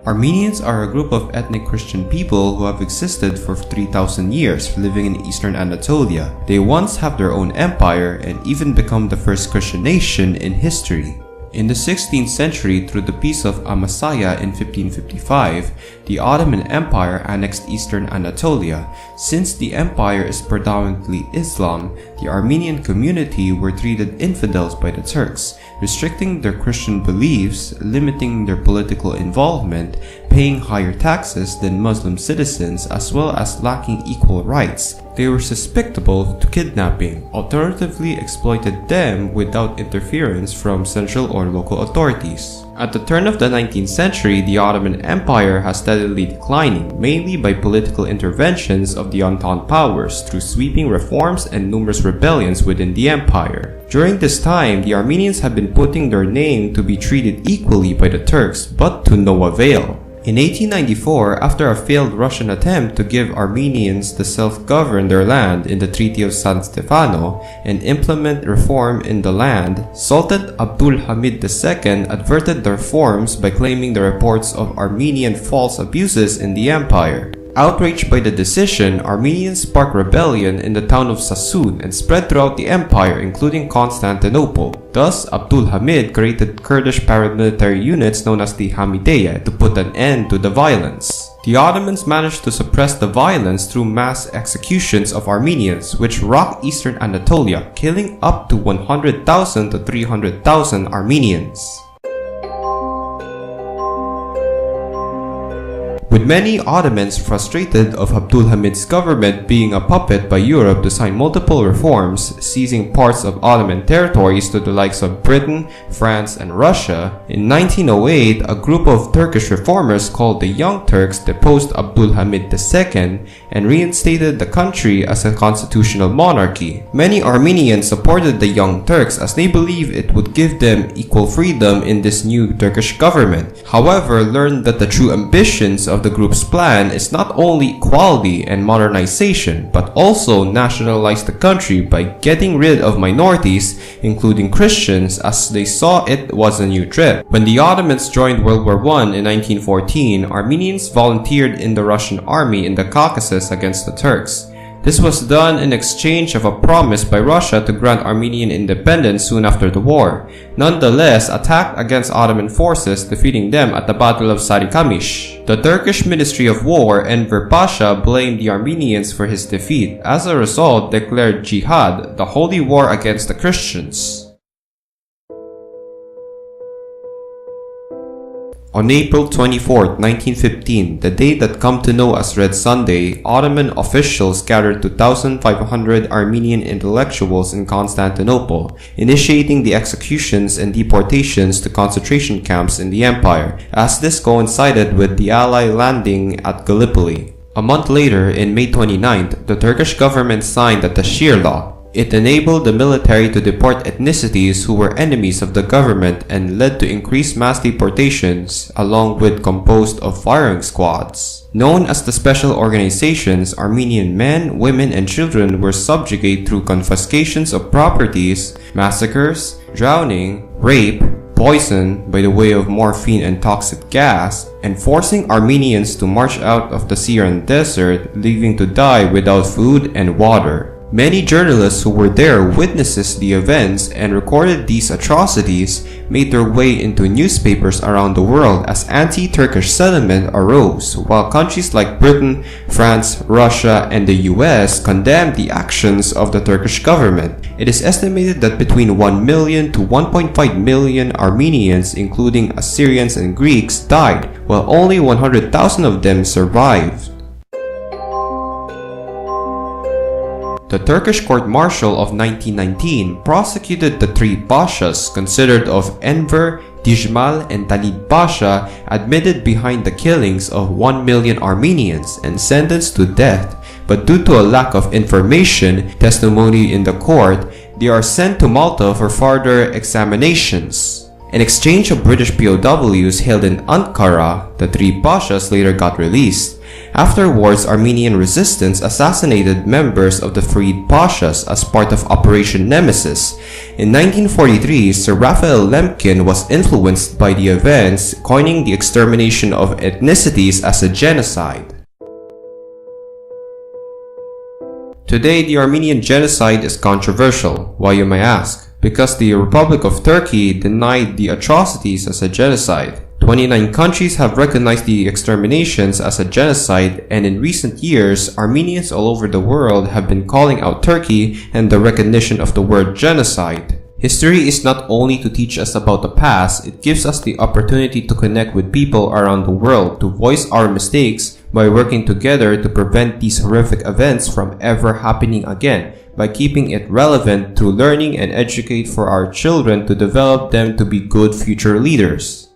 Armenians are a group of ethnic Christian people who have existed for 3,000 years, living in eastern Anatolia. They once have their own empire and even become the first Christian nation in history. In the 16th century, through the Peace of Amasya in 1555, the Ottoman Empire annexed eastern Anatolia. Since the empire is predominantly Islam, the Armenian community were treated infidels by the Turks, restricting their Christian beliefs, limiting their political involvement, paying higher taxes than Muslim citizens, as well as lacking equal rights. They were susceptible to kidnapping, alternatively exploited them without interference from central or local authorities. At the turn of the 19th century, the Ottoman Empire has steadily declining, mainly by political interventions of the Entente powers through sweeping reforms and numerous rebellions within the empire. During this time, the Armenians have been putting their name to be treated equally by the Turks, but to no avail. In 1894, after a failed Russian attempt to give Armenians to self-govern their land in the Treaty of San Stefano and implement reform in the land, Sultan Abdul Hamid II adverted the reforms by claiming the reports of Armenian false abuses in the empire. Outraged by the decision, Armenians sparked rebellion in the town of Sassoon and spread throughout the empire, including Constantinople. Thus, Abdul Hamid created Kurdish paramilitary units known as the Hamideya to put an end to the violence. The Ottomans managed to suppress the violence through mass executions of Armenians, which rocked eastern Anatolia, killing up to 100,000 to 300,000 Armenians. With many Ottomans frustrated of Abdul Hamid's government being a puppet by Europe to sign multiple reforms, seizing parts of Ottoman territories to the likes of Britain, France, and Russia, in 1908 a group of Turkish reformers called the Young Turks deposed Abdul Hamid II and reinstated the country as a constitutional monarchy. Many Armenians supported the Young Turks as they believed it would give them equal freedom in this new Turkish government. However, learned that the true ambitions of the group's plan is not only equality and modernization, but also nationalize the country by getting rid of minorities, including Christians, as they saw it was a new threat. When the Ottomans joined World War I in 1914, Armenians volunteered in the Russian army in the Caucasus against the Turks. This was done in exchange of a promise by Russia to grant Armenian independence soon after the war. Nonetheless, attacked against Ottoman forces, defeating them at the Battle of Sarikamish. The Turkish Ministry of War, Enver Pasha, blamed the Armenians for his defeat. As a result, declared jihad, the holy war against the Christians. On April 24, 1915, the day that come to know as Red Sunday, Ottoman officials gathered 2,500 Armenian intellectuals in Constantinople, initiating the executions and deportations to concentration camps in the empire, as this coincided with the Allied landing at Gallipoli. A month later, in May 29th, the Turkish government signed the Tashir Law. It enabled the military to deport ethnicities who were enemies of the government and led to increased mass deportations, along with composed of firing squads. Known as the Special Organizations, Armenian men, women, and children were subjugated through confiscations of properties, massacres, drowning, rape, poison by the way of morphine and toxic gas, and forcing Armenians to march out of the Syrian desert, leaving to die without food and water. Many journalists who were there witnessed the events and recorded these atrocities, made their way into newspapers around the world as anti-Turkish sentiment arose, while countries like Britain, France, Russia, and the US condemned the actions of the Turkish government. It is estimated that between 1 million to 1.5 million Armenians, including Assyrians and Greeks, died, while only 100,000 of them survived. The Turkish court-martial of 1919 prosecuted the three pashas considered of Enver, Dijmal, and Talid Pasha, admitted behind the killings of 1 million Armenians and sentenced to death, but due to a lack of information, testimony in the court, they are sent to Malta for further examinations. In exchange of British POWs held in Ankara, the three pashas later got released. Afterwards, Armenian resistance assassinated members of the freed pashas as part of Operation Nemesis. In 1943, Sir Raphael Lemkin was influenced by the events, coining the extermination of ethnicities as a genocide. Today, the Armenian Genocide is controversial. Why, you may ask? Because the Republic of Turkey denied the atrocities as a genocide. 29 countries have recognized the exterminations as a genocide, and in recent years, Armenians all over the world have been calling out Turkey and the recognition of the word genocide. History is not only to teach us about the past, it gives us the opportunity to connect with people around the world, to voice our mistakes by working together to prevent these horrific events from ever happening again, by keeping it relevant through learning and educate for our children to develop them to be good future leaders.